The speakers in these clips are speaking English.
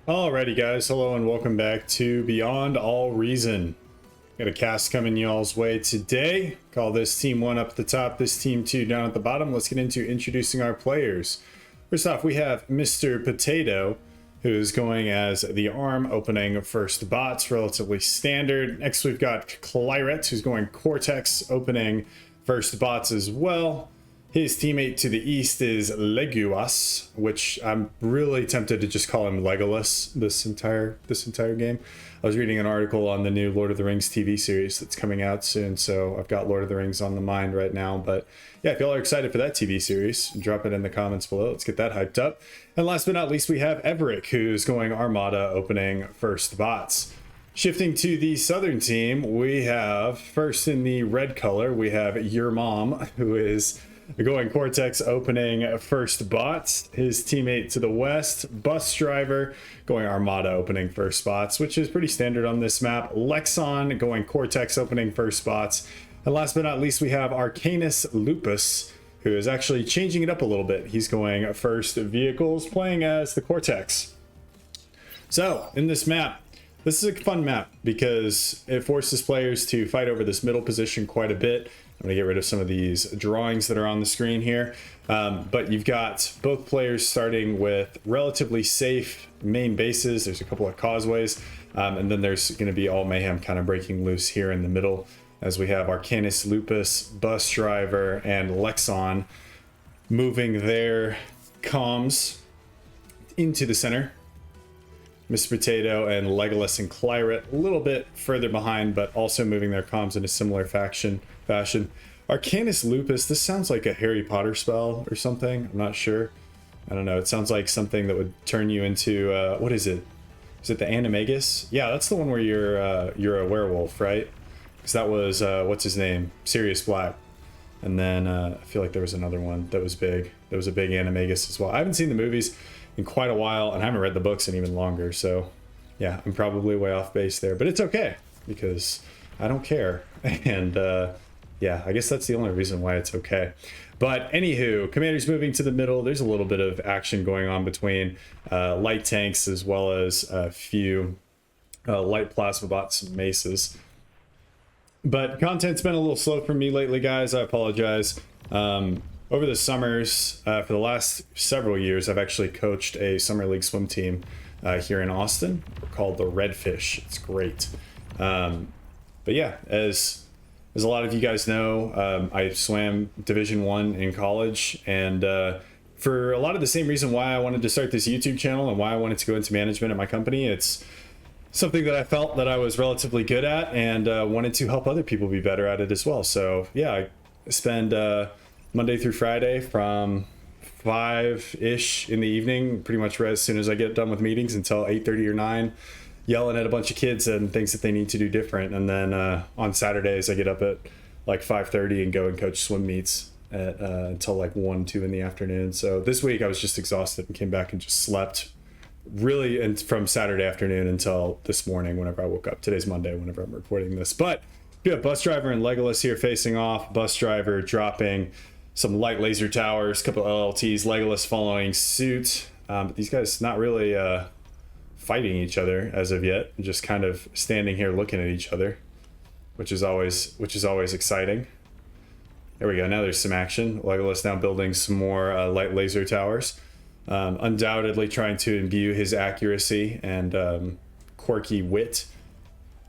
Alrighty guys, hello and welcome back to Beyond All Reason. Got a cast coming y'all's way today. Call this Team 1 up at the top, this Team 2 down at the bottom. Let's get into introducing our players. First off, we have Mr. Potato, who's going as the arm, opening first bots, relatively standard. Next we've got Claret, who's going Cortex, opening first bots as well. His teammate to the east is Leguas, which I'm really tempted to just call him Legolas this entire game. I was reading an article on the new Lord of the Rings TV series that's coming out soon, so I've got Lord of the Rings on the mind right now. But yeah, if y'all are excited for that TV series, drop it in the comments below. Let's get that hyped up. And last but not least, we have Everett, who's going Armada, opening first bots. Shifting to the southern team, we have first in the red color, we have Your Mom, who is going Cortex, opening first bots. His teammate to the west, Bus Driver, going Armada, opening first spots, which is pretty standard on this map. Lexon going Cortex, opening first spots. And last but not least, we have Arcanus Lupus, who is actually changing it up a little bit. He's going first vehicles, playing as the Cortex. So in this map, this is a fun map because it forces players to fight over this middle position quite a bit. I'm going to get rid of some of these drawings that are on the screen here. But you've got both players starting with relatively safe main bases. There's a couple of causeways. And then there's going to be all mayhem kind of breaking loose here in the middle as we have Arcanus Lupus, Bus Driver, and Lexon moving their comms into the center. Mr. Potato and Legolas and Claret a little bit further behind, but also moving their comms in a similar fashion. Arcanus Lupus, this sounds like a Harry Potter spell or something. I'm not sure. I don't know. It sounds like something that would turn you into, what is it? Is it the Animagus? Yeah, that's the one where you're a werewolf, right? Because that was, what's his name? Sirius Black. And then I feel like there was another one that was big. There was a big Animagus as well. I haven't seen the movies in quite a while, and I haven't read the books in even longer, so yeah, I'm probably way off base there, but it's okay because I don't care. And yeah, I guess that's the only reason why it's okay. But anywho, Commander's moving to the middle. There's a little bit of action going on between light tanks as well as a few light plasma bots and maces. But content's been a little slow for me lately, guys. I apologize. Over the summers, for the last several years, I've actually coached a summer league swim team here in Austin called the Redfish. It's great. But yeah, as a lot of you guys know, I swam Division I in college, and for a lot of the same reason why I wanted to start this YouTube channel and why I wanted to go into management at my company, it's something that I felt that I was relatively good at and wanted to help other people be better at it as well. So yeah, I spend Monday through Friday from 5-ish in the evening, pretty much right as soon as I get done with meetings until 8:30 or 9, yelling at a bunch of kids and things that they need to do different. And then on Saturdays, I get up at like 5:30 and go and coach swim meets at, until like 1, 2 in the afternoon. So this week I was just exhausted and came back and just slept really and from Saturday afternoon until this morning whenever I woke up. Today's Monday whenever I'm recording this. But we have Bus Driver and Legolas here facing off. Bus Driver dropping some light laser towers, a couple of LLTs, Legolas following suit. But these guys not really fighting each other as of yet, just kind of standing here looking at each other, which is always exciting. There we go. Now there's some action. Legolas now building some more light laser towers, undoubtedly trying to imbue his accuracy and quirky wit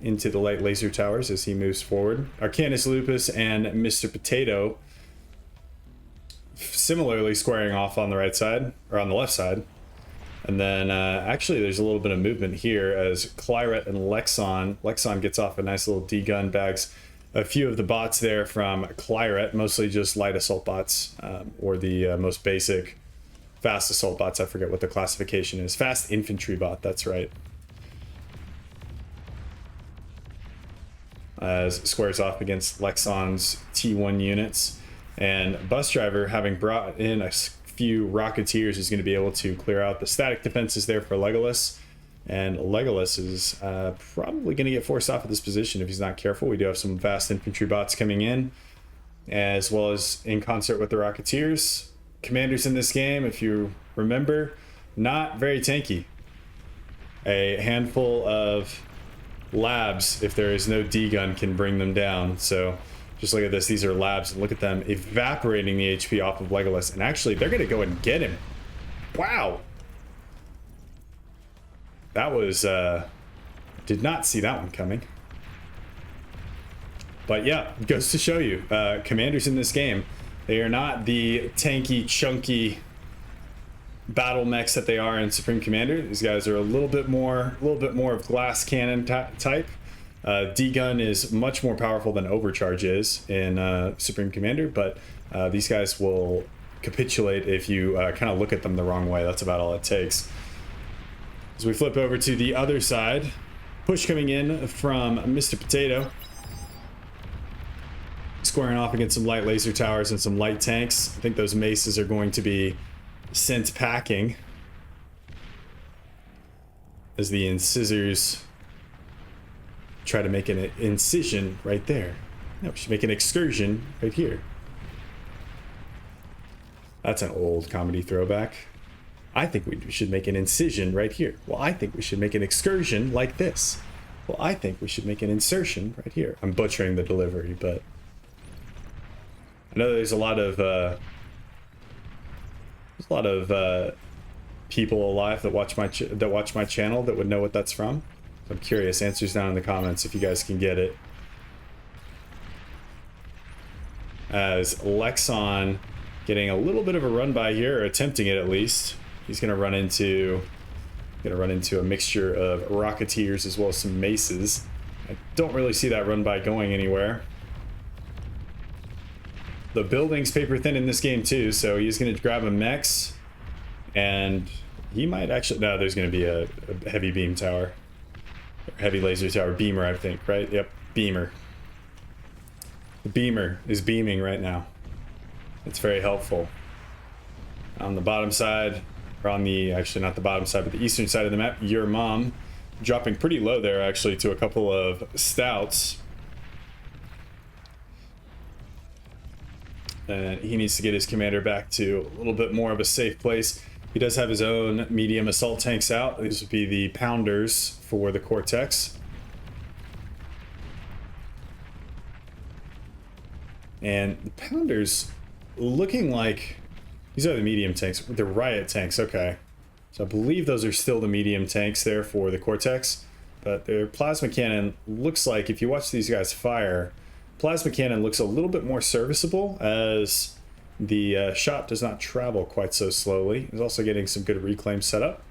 into the light laser towers as he moves forward. Arcanus Lupus and Mr. Potato similarly squaring off on the right side or on the left side. And then actually there's a little bit of movement here as Claret and Lexon gets off a nice little D-gun, bags a few of the bots there from Claret, mostly just light assault bots, or the most basic fast assault bots. I forget what the classification is. Fast infantry bot, that's right. As squares off against Lexon's T1 units. And Bus Driver, having brought in a few Rocketeers, is going to be able to clear out the static defenses there for Legolas. And Legolas is probably going to get forced off of this position if he's not careful. We do have some fast infantry bots coming in, as well as in concert with the Rocketeers. Commanders in this game, if you remember, not very tanky. A handful of labs, if there is no D-gun, can bring them down. So just look at this. These are labs, and look at them evaporating the HP off of Legolas. And actually, they're going to go and get him. Wow. That was, did not see that one coming. But yeah, goes to show you, commanders in this game, they are not the tanky, chunky battle mechs that they are in Supreme Commander. These guys are a little bit more of glass cannon type. D-gun is much more powerful than Overcharge is in Supreme Commander, but these guys will capitulate if you kind of look at them the wrong way. That's about all it takes. As we flip over to the other side, push coming in from Mr. Potato, squaring off against some light laser towers and some light tanks. I think those maces are going to be sent packing as the incisors try to make an incision right there. No, we should make an excursion right here. That's an old comedy throwback. I think we should make an incision right here. Well, I think we should make an excursion like this. Well, I think we should make an insertion right here. I'm butchering the delivery, but I know there's a lot of people alive that watch my channel that would know what that's from. I'm curious. Answers down in the comments if you guys can get it. As Lexon getting a little bit of a run by here, or attempting it at least. He's gonna run into a mixture of Rocketeers as well as some Maces. I don't really see that run by going anywhere. The building's paper thin in this game too, so he's gonna grab a mechs, and he might actually, no, there's gonna be a heavy beam tower. Heavy laser tower, beamer, I think, right? Yep, beamer. The beamer is beaming right now. It's very helpful. On the bottom side, or on the, actually not the bottom side, but the eastern side of the map, your mom dropping pretty low there actually to a couple of stouts. And he needs to get his commander back to a little bit more of a safe place. He does have his own medium assault tanks out. These would be the Pounders for the Cortex. And the Pounders looking like, these are the medium tanks. They're riot tanks, okay. So I believe those are still the medium tanks there for the Cortex. But their plasma cannon looks like, if you watch these guys fire, plasma cannon looks a little bit more serviceable as the shot does not travel quite so slowly. He's also getting some good reclaim setup.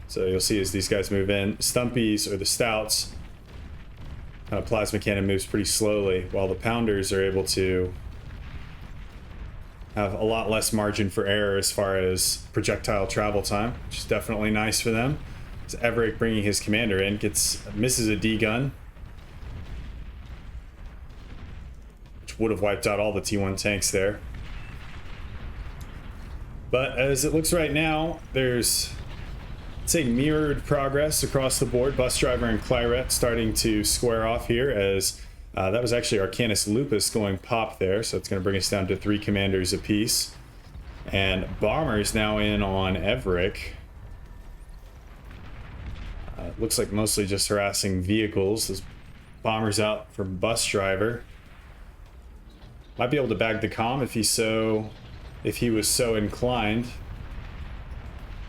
So you'll see as these guys move in, Stumpies or the Stouts, plasma cannon moves pretty slowly, while the Pounders are able to have a lot less margin for error as far as projectile travel time, which is definitely nice for them. As Everett bringing his commander in, misses a D-gun, which would have wiped out all the T1 tanks there. But as it looks right now, there's, let's say, mirrored progress across the board. Bus Driver and Claret starting to square off here, as that was actually Arcanus Lupus going pop there, so it's going to bring us down to 3 commanders apiece. And Bomber's now in on Everick. Looks like mostly just harassing vehicles. This Bomber's out for Bus Driver. Might be able to bag the comm if he was so inclined.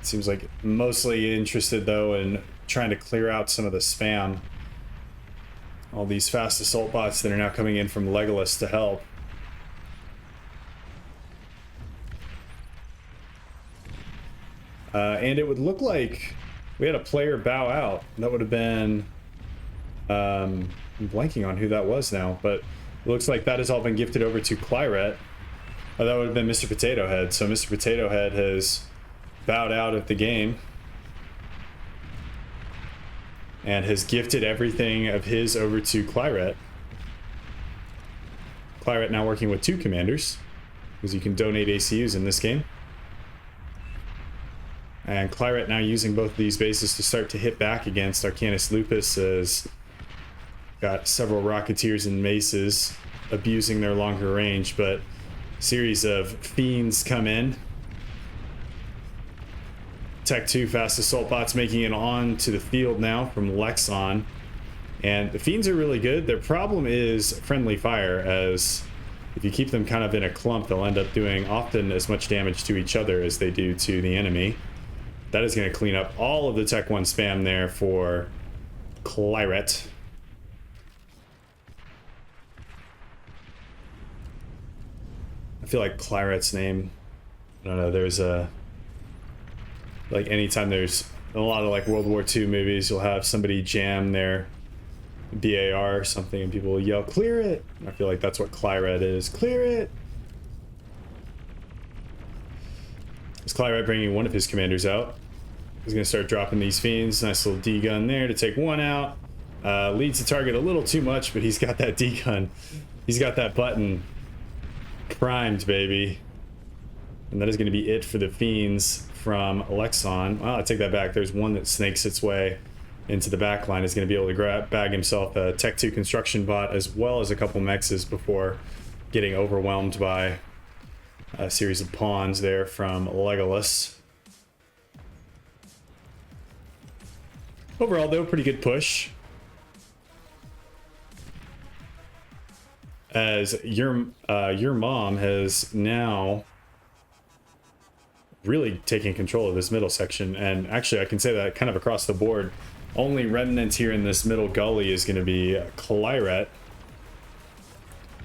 Seems like mostly interested though in trying to clear out some of the spam. All these fast assault bots that are now coming in from Legolas to help. And it would look like we had a player bow out. That would have been, I'm blanking on who that was now, but it looks like that has all been gifted over to Claret. Oh, that would have been Mr. Potato Head. So Mr. Potato Head has bowed out of the game and has gifted everything of his over to Claret. Claret now working with 2 commanders, because you can donate ACUs in this game. And Claret now using both of these bases to start to hit back against Arcanus Lupus, as got several Rocketeers and Maces abusing their longer range, but a series of Fiends come in, Tech 2 fast assault bots making it on to the field now from Lexon. And the Fiends are really good. Their problem is friendly fire, as if you keep them kind of in a clump, they'll end up doing often as much damage to each other as they do to the enemy. That is going to clean up all of the Tech 1 spam there for Claret. I feel like Claret's name, I don't know, there's a, like anytime there's a lot of like World War II movies, you'll have somebody jam their BAR or something and people will yell, "Clear it!" And I feel like that's what Claret is. Clear it! Is Claret bringing one of his commanders out? He's going to start dropping these Fiends. Nice little D-gun there to take one out. Leads the target a little too much, but he's got that D-gun. He's got that button primed, baby. And that is going to be it for the Fiends from Lexon. Well, I take that back. There's one that snakes its way into the back line. Is going to be able to bag himself a Tech 2 construction bot as well as a couple mexes before getting overwhelmed by a series of pawns there from Legolas. Overall, though, pretty good push. As your mom has now really taken control of this middle section, and actually I can say that kind of across the board. Only remnant here in this middle gully is going to be Claret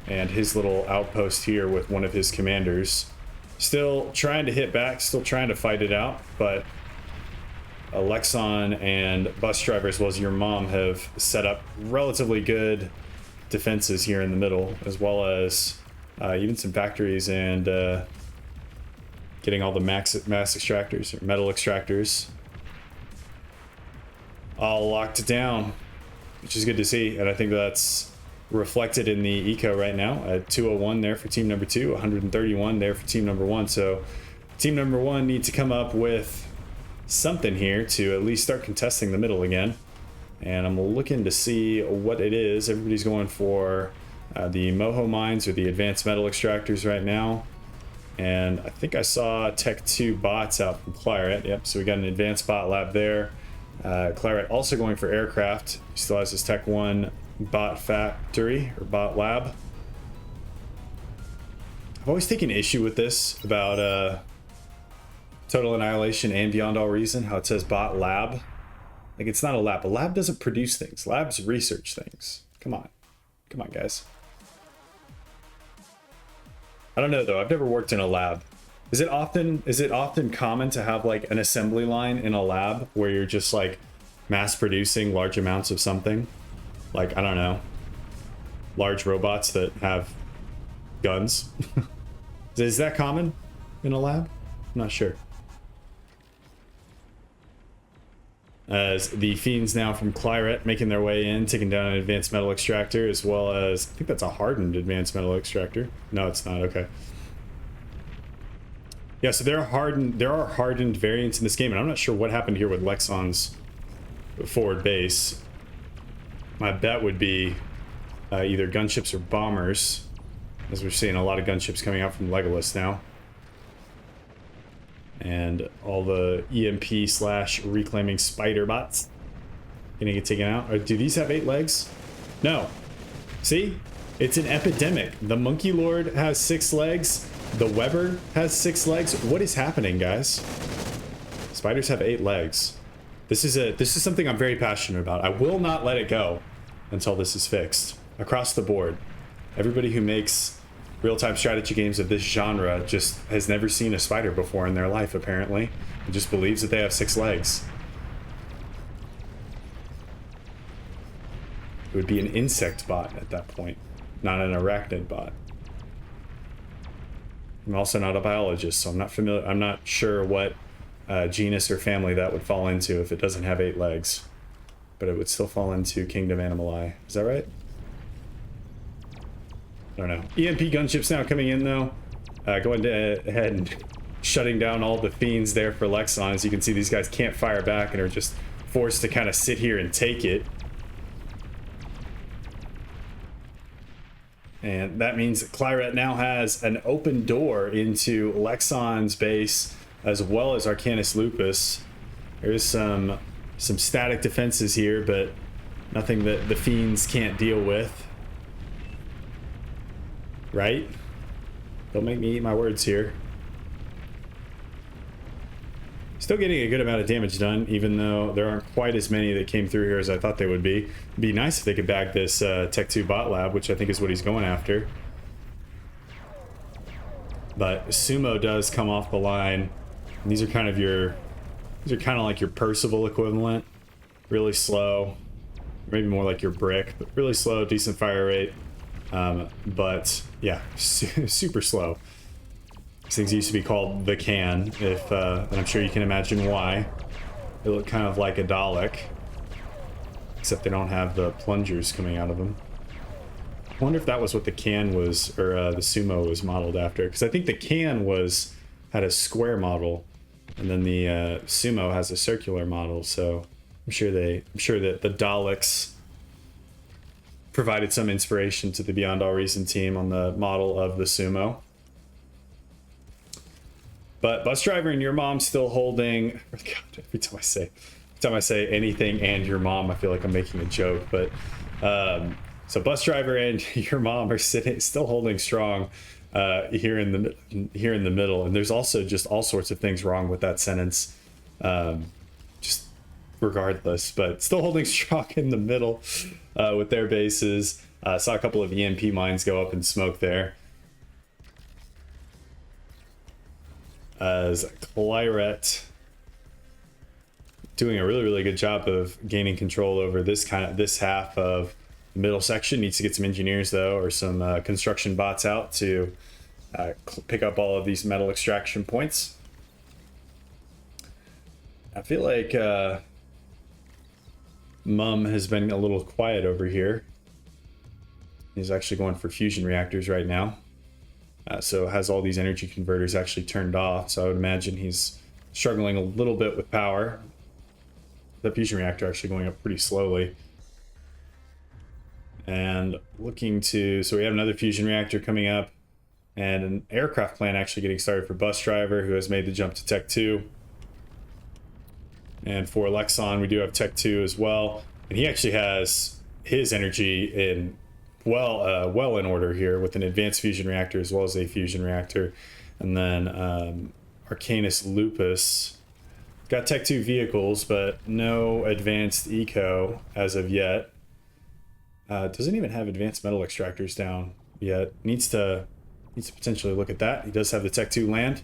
and his little outpost here with one of his commanders. Still trying to hit back, still trying to fight it out, but Lexon and bus driver as well as your mom have set up relatively good defenses here in the middle, as well as even some factories and getting all the mass extractors or metal extractors all locked down, which is good to see. And I think that's reflected in the eco right now at 201 there for team number 2, 131 there for team number 1. So team number 1 needs to come up with something here to at least start contesting the middle again. And I'm looking to see what it is. Everybody's going for the Moho mines or the advanced metal extractors right now. And I think I saw Tech 2 bots out from Claret. Yep, so we got an advanced bot lab there. Claret also going for aircraft. He still has his Tech 1 bot factory or bot lab. I've always taken issue with this about Total Annihilation and Beyond All Reason, how it says bot lab. Like, it's not a lab. A lab doesn't produce things. Labs research things. Come on. Come on, guys. I don't know, though. I've never worked in a lab. Is it often common to have, like, an assembly line in a lab where you're just, like, mass producing large amounts of something? Like, I don't know. Large robots that have guns? Is that common in a lab? I'm not sure. As the Fiends now from Claret making their way in, taking down an advanced metal extractor, as well as, I think that's a hardened advanced metal extractor. No, it's not. Okay. Yeah, so there are hardened variants in this game, and I'm not sure what happened here with Lexon's forward base. My bet would be either gunships or bombers, as we're seeing a lot of gunships coming out from Legolas now. And all the EMP / reclaiming spider bots gonna get taken out. Or do these have 8 legs? No. See? It's an epidemic. The Monkey Lord has 6 legs. The Weber has 6 legs. What is happening, guys? Spiders have 8 legs. This is something I'm very passionate about. I will not let it go until this is fixed. Across the board. Everybody who makes real-time strategy games of this genre just has never seen a spider before in their life, apparently, and just believes that they have 6 legs. It would be an insect bot at that point, not an arachnid bot. I'm also not a biologist, so I'm not sure what genus or family that would fall into if it doesn't have 8 legs, but it would still fall into Kingdom Animali. Is that right? I don't know. EMP gunships now coming in, though. Going ahead and shutting down all the Fiends there for Lexon. As you can see, these guys can't fire back and are just forced to kind of sit here and take it. And that means that Claret now has an open door into Lexon's base, as well as Arcanus Lupus. There's some static defenses here, but nothing that the fiends can't deal with. Right? Don't make me eat my words here. Still getting a good amount of damage done, even though there aren't quite as many that came through here as I thought they would be. It'd be nice if they could bag this Tech 2 bot lab, which I think is what he's going after. But Sumo does come off the line. And these are kind of like your Percival equivalent. Really slow. Maybe more like your Brick, but really slow, decent fire rate. But yeah, super slow. These things used to be called the Can, and I'm sure you can imagine why. They look kind of like a Dalek, except they don't have the plungers coming out of them. I wonder if that was what the Can was, or the Sumo was modeled after, because I think the Can had a square model, and then the Sumo has a circular model. So I'm sure that the Daleks provided some inspiration to the Beyond All Reason team on the model of the Sumo. But Bus Driver and Your Mom still holding. God, every time I say anything and Your Mom, I feel like I'm making a joke. But so Bus Driver and Your Mom are still holding strong here in the middle. And there's also just all sorts of things wrong with that sentence, just regardless. But still holding strong in the middle with their bases. Saw a couple of EMP mines go up in smoke there. As Claret doing a really good job of gaining control over this half of the middle section. Needs to get some engineers though, or some construction bots out to pick up all of these metal extraction points. I feel like Mum has been a little quiet over here. He's actually going for fusion reactors right now. So has all these energy converters actually turned off. So I would imagine he's struggling a little bit with power. The fusion reactor actually going up pretty slowly. And so we have another fusion reactor coming up, and an aircraft plant actually getting started for Bus Driver, who has made the jump to Tech 2. And for Lexon, we do have Tech 2 as well. And he actually has his energy in well in order here, with an advanced fusion reactor as well as a fusion reactor. And then Arcanus Lupus got Tech 2 vehicles, but no advanced eco as of yet. Doesn't even have advanced metal extractors down yet. Needs to potentially look at that. He does have the Tech 2 land.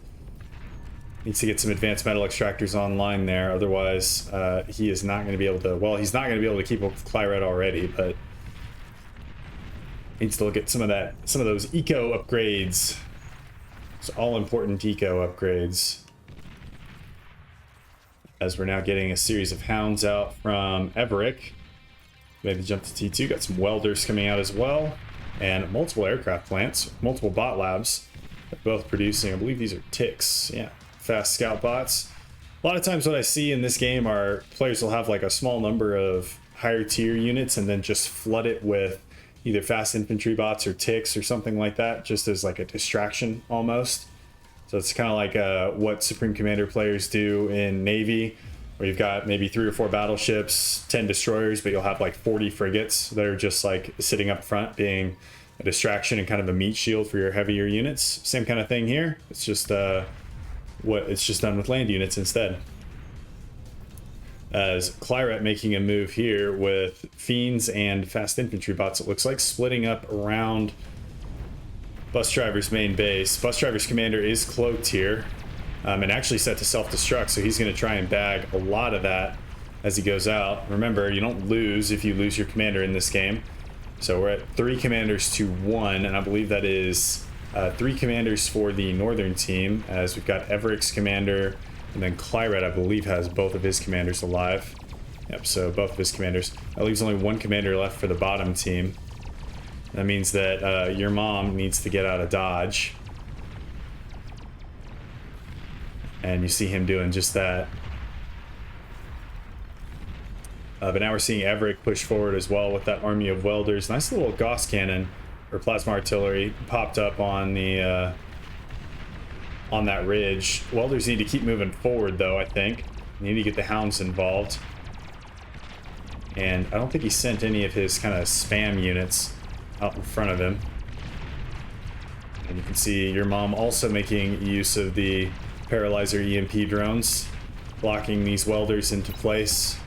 Needs to get some advanced metal extractors online there. Otherwise, he is not going to be able to. Well, he's not going to be able to keep up with Claret already, but needs to look at some of those eco upgrades. It's all important eco upgrades. As we're now getting a series of hounds out from Everick. Made the jump to T2. Got some welders coming out as well. And multiple aircraft plants, multiple bot labs, both producing. I believe these are ticks. Yeah, fast scout bots. A lot of times what I see in this game are players will have like a small number of higher tier units and then just flood it with either fast infantry bots or ticks or something like that, just as like a distraction almost. So it's kind of like what Supreme Commander players do in Navy, where you've got maybe 3 or 4 battleships, 10 destroyers, but you'll have like 40 frigates that are just like sitting up front being a distraction and kind of a meat shield for your heavier units. Same kind of thing here. It's just it's just done with land units instead. As Claret making a move here with Fiends and fast infantry bots, it looks like, splitting up around Bus Driver's main base. Bus Driver's commander is cloaked here, and actually set to self-destruct, so he's going to try and bag a lot of that as he goes out. Remember, you don't lose if you lose your commander in this game. So we're at 3 commanders to 1, and I believe that is 3 commanders for the northern team, as we've got Everick's commander, and then Claret, I believe, has both of his commanders alive. Yep, so both of his commanders. That leaves only 1 commander left for the bottom team. That means that Your Mom needs to get out of dodge. And you see him doing just that. But now we're seeing Everick push forward as well with that army of welders. Nice little Gauss cannon, or plasma artillery, popped up on the on that ridge. Welders need to keep moving forward though, I think. Need to get the hounds involved. And I don't think he sent any of his kind of spam units out in front of him. And you can see your mom also making use of the Paralyzer EMP drones, blocking these welders into place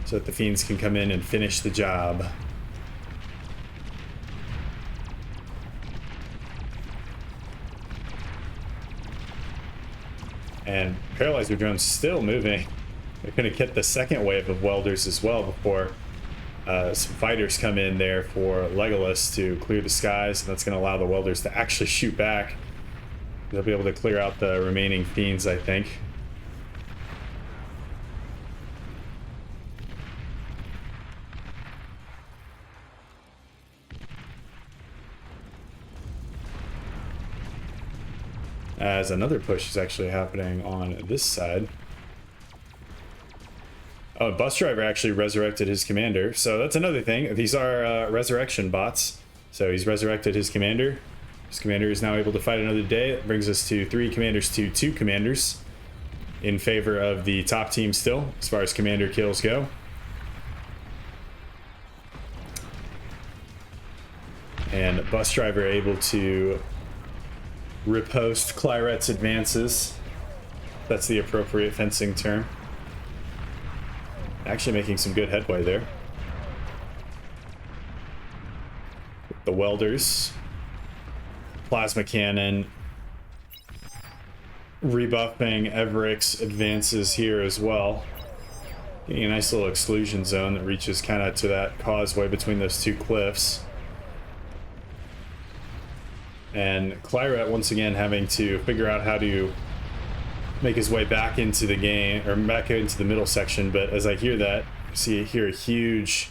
so that the fiends can come in and finish the job. And Paralyzer drones still moving. They're going to get the second wave of welders as well before some fighters come in there for Legolas to clear the skies, and that's going to allow the welders to actually shoot back. They'll be able to clear out the remaining fiends, I think. As another push is actually happening on this side. Oh, Bus Driver actually resurrected his commander. So that's another thing. These are resurrection bots. So he's resurrected his commander. His commander is now able to fight another day. That brings us to 3 commanders to 2 commanders in favor of the top team still, as far as commander kills go. And Bus Driver able to riposte Claret's advances. That's the appropriate fencing term. Actually making some good headway there. The welders, plasma cannon, rebuffing Everett's advances here as well. Getting a nice little exclusion zone that reaches kind of to that causeway between those 2 cliffs. And Claret once again having to figure out how to make his way back into the game, or back into the middle section. But as I hear that, see here a huge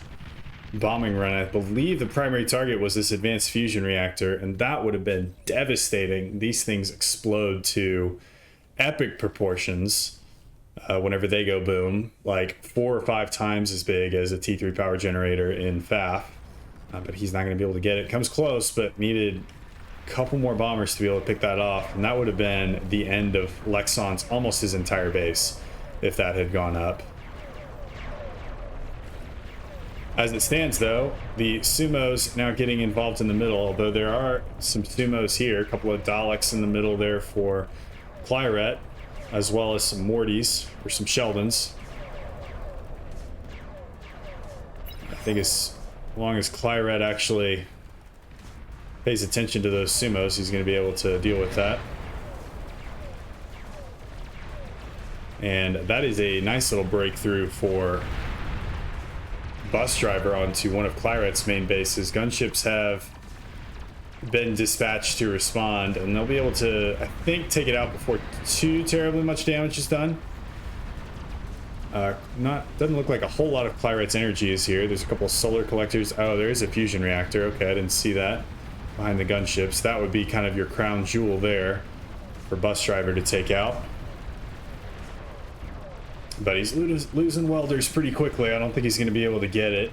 bombing run. I believe the primary target was this advanced fusion reactor, and that would have been devastating. These things explode to epic proportions whenever they go boom, like 4 or 5 times as big as a T3 power generator in FAF. But he's not going to be able to get it. Comes close, but needed couple more bombers to be able to pick that off, and that would have been the end of Lexon's almost his entire base if that had gone up. As it stands though, the sumos now getting involved in the middle, although there are some sumos here, a couple of Daleks in the middle there for Claret, as well as some Mortys or some Sheldons. I think as long as Claret actually pays attention to those sumos, he's going to be able to deal with that. And that is a nice little breakthrough for Bus Driver onto one of Claret's main bases. Gunships have been dispatched to respond, and they'll be able to, I think, take it out before too terribly much damage is done. Doesn't look like a whole lot of Claret's energy is here. There's a couple of solar collectors. Oh, there is a fusion reactor. Okay, I didn't see that. Behind the gunships, that would be kind of your crown jewel there for Bus Driver to take out. But he's losing welders pretty quickly. I don't think he's going to be able to get it.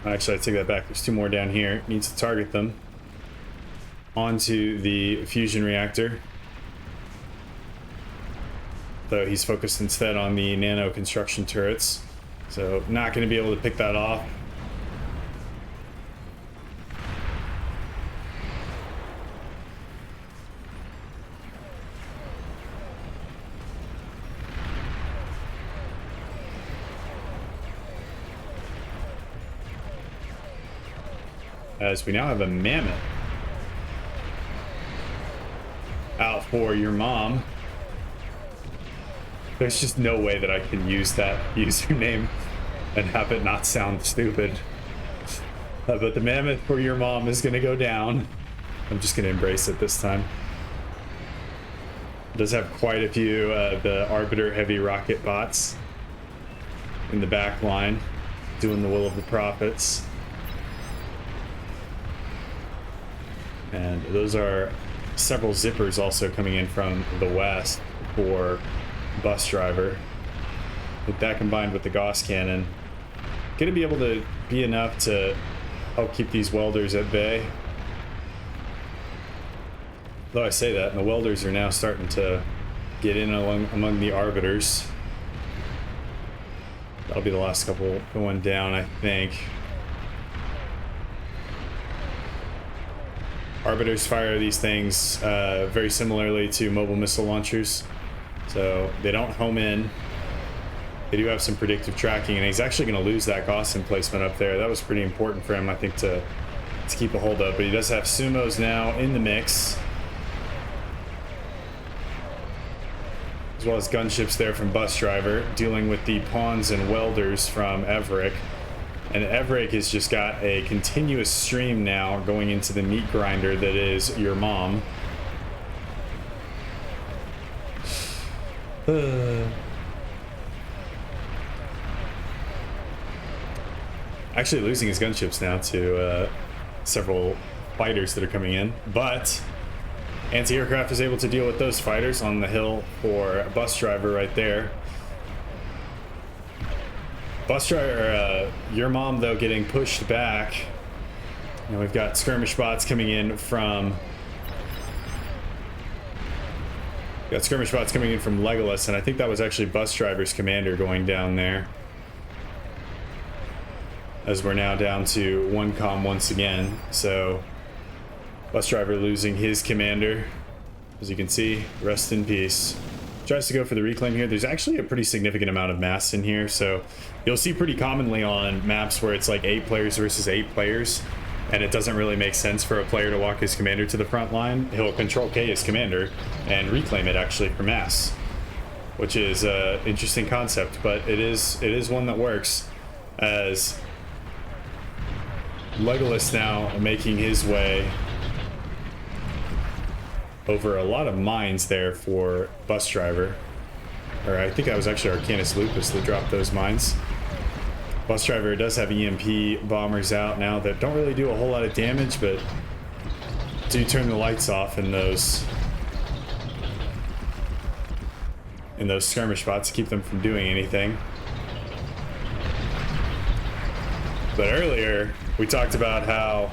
Actually, I take that back. There's 2 more down here. Needs to target them onto the fusion reactor. Though he's focused instead on the nano construction turrets. So not going to be able to pick that off. As we now have a mammoth out for your mom. There's just no way that I can use that username and have it not sound stupid. But the mammoth for your mom is going to go down. I'm just going to embrace it this time. It does have quite a few the Arbiter heavy rocket bots in the back line doing the will of the prophets. And those are several zippers also coming in from the west for Bus Driver. With that combined with the Gauss cannon, gonna be able to be enough to help keep these welders at bay. Though I say that, and the welders are now starting to get in among the arbiters. That'll be the last couple going down, I think. Arbiters fire these things very similarly to mobile missile launchers. So they don't home in. They do have some predictive tracking, and he's actually going to lose that Gaussian placement up there. That was pretty important for him, I think, to keep a hold of. But he does have Sumos now in the mix, as well as gunships there from Bus Driver, dealing with the pawns and welders from Everick. And Everick has just got a continuous stream now going into the meat grinder that is your mom. Actually losing his gunships now to several fighters that are coming in, but anti-aircraft is able to deal with those fighters on the hill for Bus Driver right there. Bus Driver, your mom though getting pushed back. And we've got skirmish bots coming in from Legolas, and I think that was actually Bus Driver's commander going down there. As we're now down to one comm once again. So Bus Driver losing his commander, as you can see. Rest in peace. Tries to go for the reclaim here. There's actually a pretty significant amount of mass in here, so you'll see pretty commonly on maps where it's like 8 players versus 8 players, and it doesn't really make sense for a player to walk his commander to the front line. He'll control K his commander and reclaim it actually for mass, which is an interesting concept, but it is one that works. As Legolas now making his way over a lot of mines there for Bus Driver. Or I think that was actually Arcanus Lupus that dropped those mines. Bus Driver does have EMP bombers out now that don't really do a whole lot of damage, but do turn the lights off in those skirmish spots to keep them from doing anything. But earlier we talked about how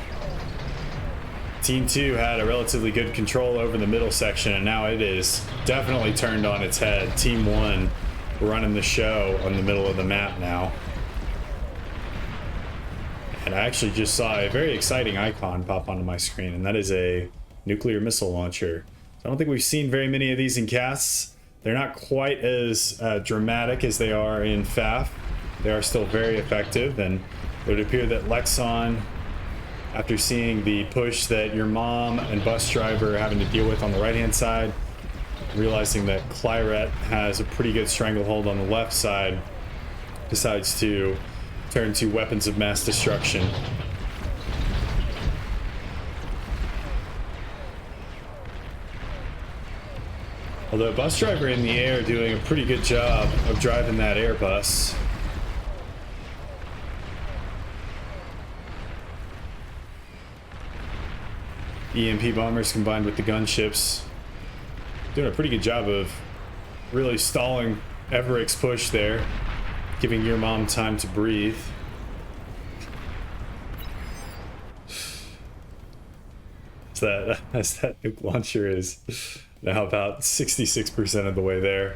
Team 2 had a relatively good control over the middle section, and now it is definitely turned on its head. Team 1 running the show on the middle of the map now. And I actually just saw a very exciting icon pop onto my screen, and that is a nuclear missile launcher. So I don't think we've seen very many of these in casts. They're not quite as dramatic as they are in FAF. They are still very effective, and it would appear that Lexon, after seeing the push that your mom and Bus Driver are having to deal with on the right-hand side, realizing that Clyret has a pretty good stranglehold on the left side, decides to turn to weapons of mass destruction. Although Bus Driver in the air doing a pretty good job of driving that Airbus. EMP bombers combined with the gunships doing a pretty good job of really stalling Everick's push there, giving your mom time to breathe. So that nuke launcher is now about 66% of the way there.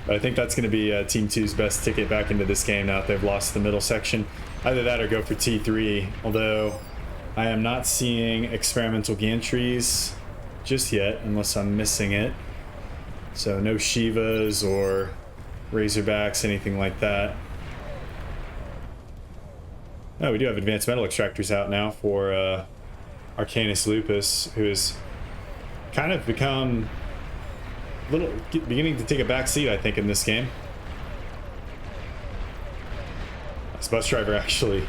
But I think that's going to be Team 2's best ticket back into this game now that they've lost the middle section. Either that or go for T3, although I am not seeing experimental gantries just yet, unless I'm missing it. So no Shivas or Razorbacks, anything like that. Oh, we do have advanced metal extractors out now for Arcanus Lupus, who has kind of become beginning to take a back seat, I think, in this game. This Bus Driver actually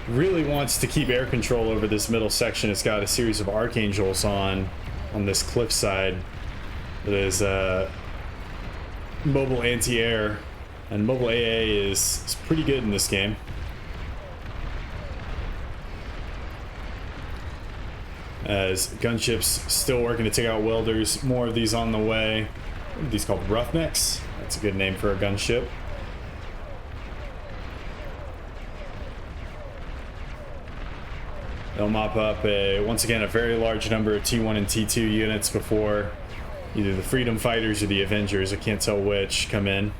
really wants to keep air control over this middle section. It's got a series of Archangels on this cliff side that is mobile anti-air, and mobile AA is pretty good in this game. As gunships still working to take out welders, more of these on the way. What are these called? Roughnecks? That's a good name for a gunship. They'll mop up once again a very large number of T1 and T2 units before either the Freedom Fighters or the Avengers, I can't tell which, come in.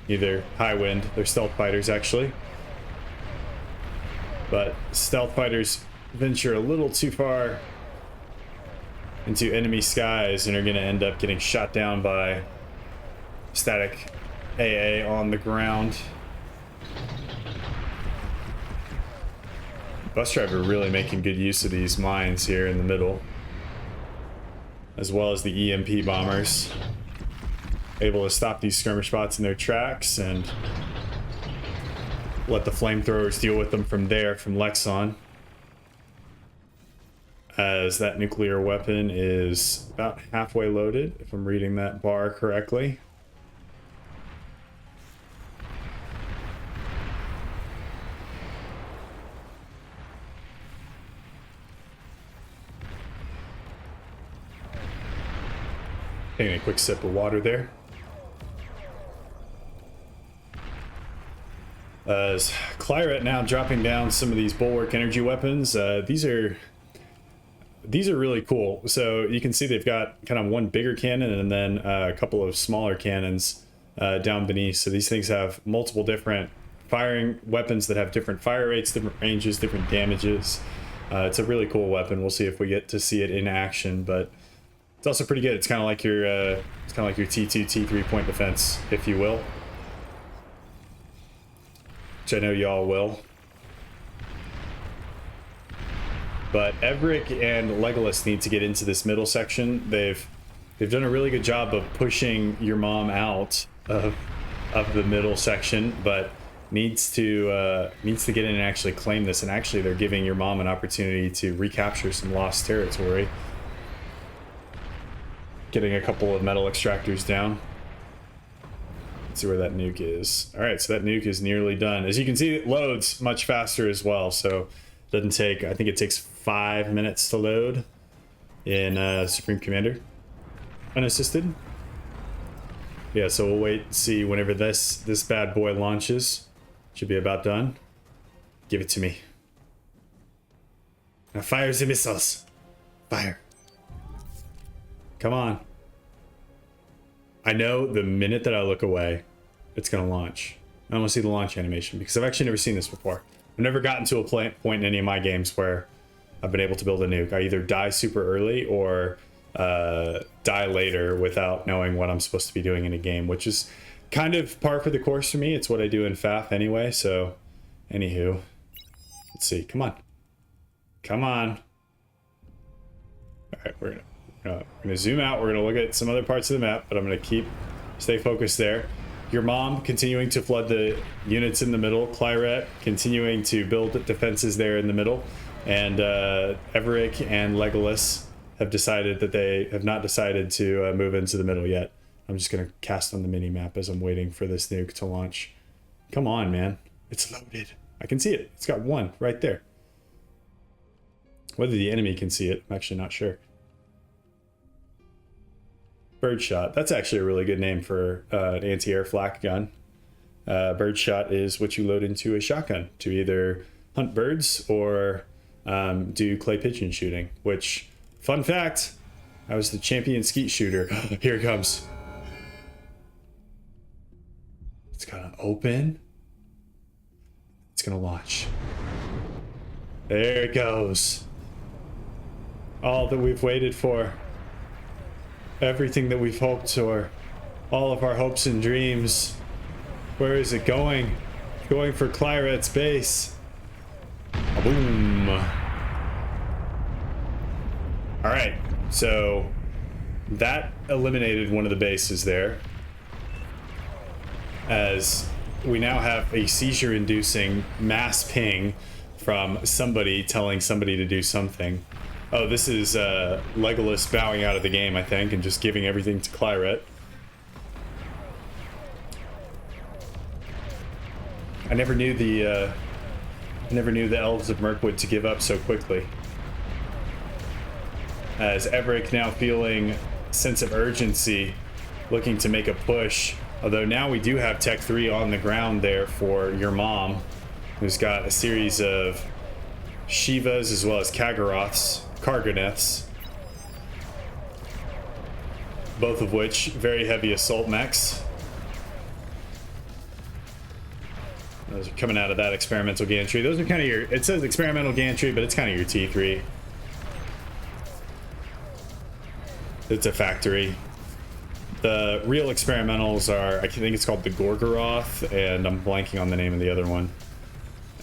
either high wind. They're stealth fighters, actually. But stealth fighters venture a little too far into enemy skies and are going to end up getting shot down by static AA on the ground. Bus driver really making good use of these mines here in the middle, as well as the EMP bombers. Able to stop these skirmish bots in their tracks and let the flamethrowers deal with them from there, from Lexon. As that nuclear weapon is about halfway loaded, if I'm reading that bar correctly. Taking a quick sip of water there. As Claret now dropping down some of these bulwark energy weapons. These are really cool. So you can see they've got kind of one bigger cannon and then a couple of smaller cannons down beneath. So these things have multiple different firing weapons that have different fire rates, different ranges, different damages. It's a really cool weapon. We'll see if we get to see it in action, but it's also pretty good. It's kind of like your T2, T3 point defense, if you will, which I know y'all will. But Everick and Legolas need to get into this middle section. They've done a really good job of pushing your mom out of the middle section, but needs to get in and actually claim this. And actually, they're giving your mom an opportunity to recapture some lost territory. Getting a couple of metal extractors down. Let's see where that nuke is. All right, so that nuke is nearly done. As you can see, it loads much faster as well. So it doesn't take, I think it takes 5 minutes to load in Supreme Commander unassisted. Yeah, so we'll wait and see whenever this bad boy launches. Should be about done. Give it to me. Now fire the missiles. Fire. Come on. I know the minute that I look away, it's going to launch. I want to see the launch animation because I've actually never seen this before. I've never gotten to a point in any of my games where I've been able to build a nuke. I either die super early or die later without knowing what I'm supposed to be doing in a game, which is kind of par for the course for me. It's what I do in FAF anyway, so anywho. Let's see. Come on. Come on. All right, we're gonna zoom out. We're gonna look at some other parts of the map, but I'm gonna stay focused there. Your mom continuing to flood the units in the middle. Claret continuing to build defenses there in the middle. And Everick and Legolas have decided that they have not decided to move into the middle yet. I'm just gonna cast on the mini map as I'm waiting for this nuke to launch. Come on, man. It's loaded. I can see it. It's got one right there. Whether the enemy can see it, I'm actually not sure. Birdshot. That's actually a really good name for an anti-air flak gun. Birdshot is what you load into a shotgun to either hunt birds or do clay pigeon shooting, which, fun fact, I was the champion skeet shooter. Here it comes. It's gonna open. It's gonna launch. There it goes. All that we've waited for. Everything that we've hoped for. All of our hopes and dreams. Where is it going? Going for Claret's base. Boom. Alright, so that eliminated one of the bases there. As we now have a seizure-inducing mass ping from somebody telling somebody to do something. Oh, this is Legolas bowing out of the game, I think, and just giving everything to Claret. I never knew the Elves of Mirkwood to give up so quickly. As Everick now feeling a sense of urgency, looking to make a push. Although now we do have Tech 3 on the ground there for your mom, who's got a series of Shivas as well as Karganeths, both of which very heavy assault mechs. Those are coming out of that experimental gantry. Those are kind of your, it says experimental gantry, but it's kind of your T3. It's a factory. The real experimentals are, I think it's called the Gorgoroth, and I'm blanking on the name of the other one.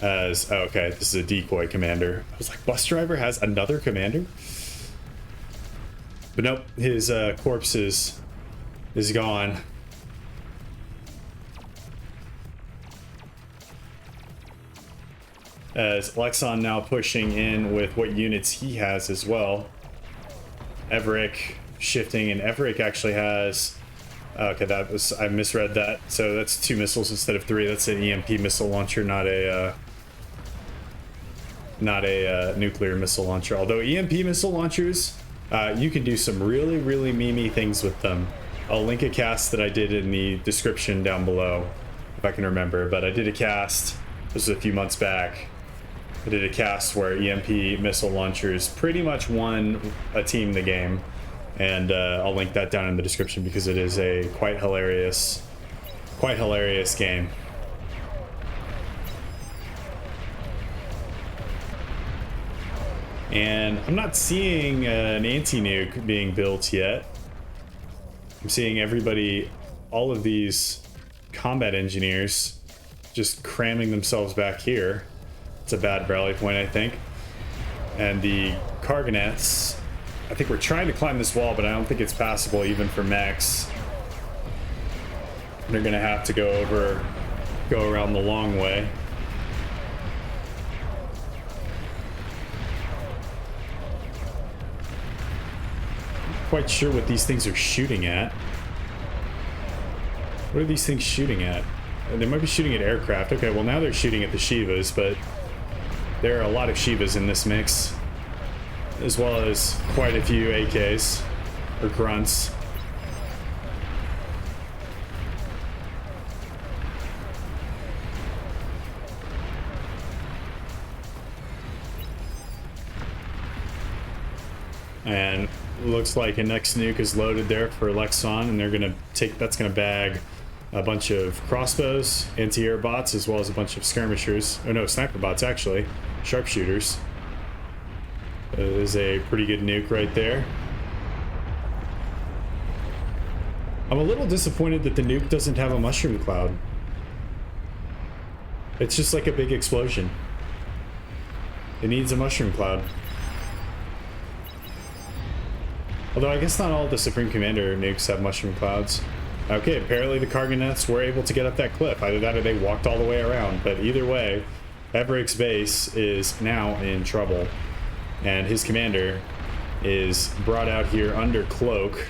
As, oh, okay, this is a decoy commander. I was like, bus driver has another commander? But nope, his corpse is gone. As Lexon now pushing in with what units he has as well. Everick shifting, and Everick actually has, okay, that was, I misread that. So that's 2 missiles instead of 3. That's an EMP missile launcher, not a nuclear missile launcher. Although EMP missile launchers, you can do some really, really memey things with them. I'll link a cast that I did in the description down below, if I can remember. But I did a cast, this was a few months back. I did a cast where EMP missile launchers pretty much won a team the game. And I'll link that down in the description because it is a quite hilarious game. And I'm not seeing an anti-nuke being built yet. I'm seeing everybody, all of these combat engineers, just cramming themselves back here. It's a bad rally point, I think. And the Cargonets, I think we're trying to climb this wall, but I don't think it's passable even for mechs. They're gonna have to go around the long way. Quite sure what these things are shooting at. What are these things shooting at? They might be shooting at aircraft. Okay, well now they're shooting at the Shivas, but there are a lot of Shivas in this mix, as well as quite a few AKs or grunts. And looks like a next nuke is loaded there for Lexon, and they're gonna take, that's gonna bag a bunch of crossbows, anti-air bots, as well as a bunch of skirmishers. Oh no, sniper bots actually, sharpshooters. It is a pretty good nuke right there. I'm a little disappointed that the nuke doesn't have a mushroom cloud. It's just like a big explosion. It needs a mushroom cloud. Although I guess not all the Supreme Commander nukes have mushroom clouds. Okay, apparently the Cargonets were able to get up that cliff. Either that or they walked all the way around. But either way, Everick's base is now in trouble. And his commander is brought out here under cloak.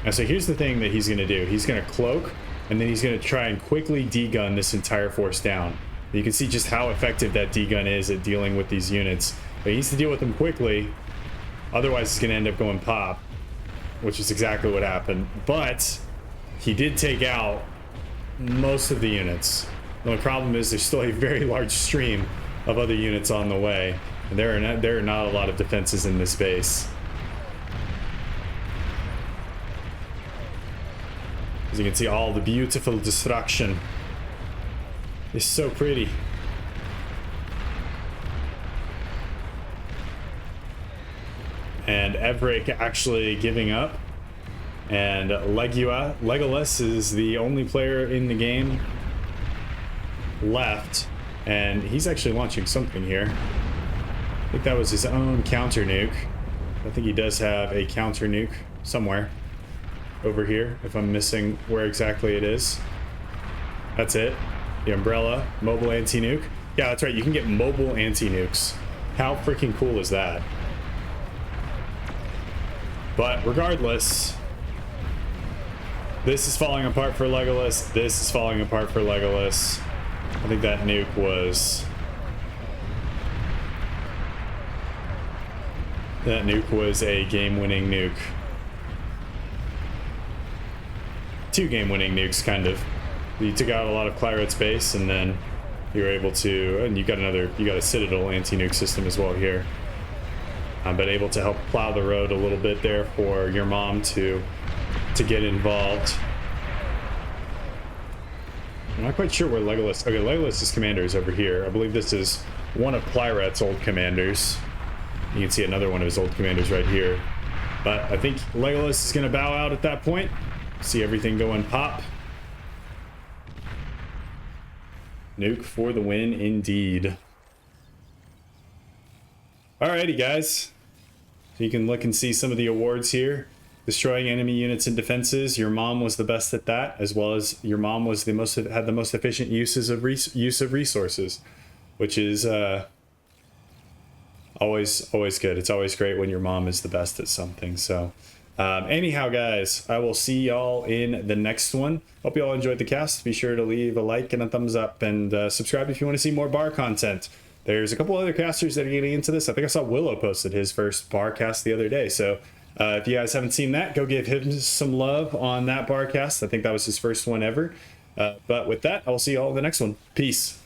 And so here's the thing that he's going to do. He's going to cloak, and then he's going to try and quickly D-gun this entire force down. You can see just how effective that D-gun is at dealing with these units. But he needs to deal with them quickly. Otherwise, it's going to end up going pop, which is exactly what happened. But he did take out most of the units. The only problem is there's still a very large stream of other units on the way. And there are not a lot of defenses in this base. As you can see, all the beautiful destruction is so pretty. And Everick actually giving up. And Legolas is the only player in the game left. And he's actually launching something here. I think that was his own counter nuke. I think he does have a counter nuke somewhere over here, if I'm missing where exactly it is. That's it. The Umbrella mobile anti-nuke. Yeah, that's right. You can get mobile anti-nukes. How freaking cool is that? But regardless, this is falling apart for Legolas. This is falling apart for Legolas. I think that nuke was... that nuke was a game-winning nuke. 2 game-winning nukes, kind of. You took out a lot of Claret's base, and then you were able to... and you got a Citadel anti-nuke system as well here. But able to help plow the road a little bit there for your mom to get involved. I'm not quite sure where Legolas... Okay, Legolas's commander is over here. I believe this is one of Plyrat's old commanders. You can see another one of his old commanders right here. But I think Legolas is going to bow out at that point. See everything going pop. Nuke for the win indeed. Alrighty, guys. So you can look and see some of the awards here. Destroying enemy units and defenses. Your mom was the best at that, as well as your mom was the most had the most efficient use of resources, which is always good. It's always great when your mom is the best at something. So anyhow, guys, I will see y'all in the next one. Hope you all enjoyed the cast. Be sure to leave a like and a thumbs up, and subscribe if you want to see more bar content. There's a couple other casters that are getting into this. I think I saw Willow posted his first bar cast the other day. So if you guys haven't seen that, go give him some love on that bar cast. I think that was his first one ever. But with that, I will see you all in the next one. Peace.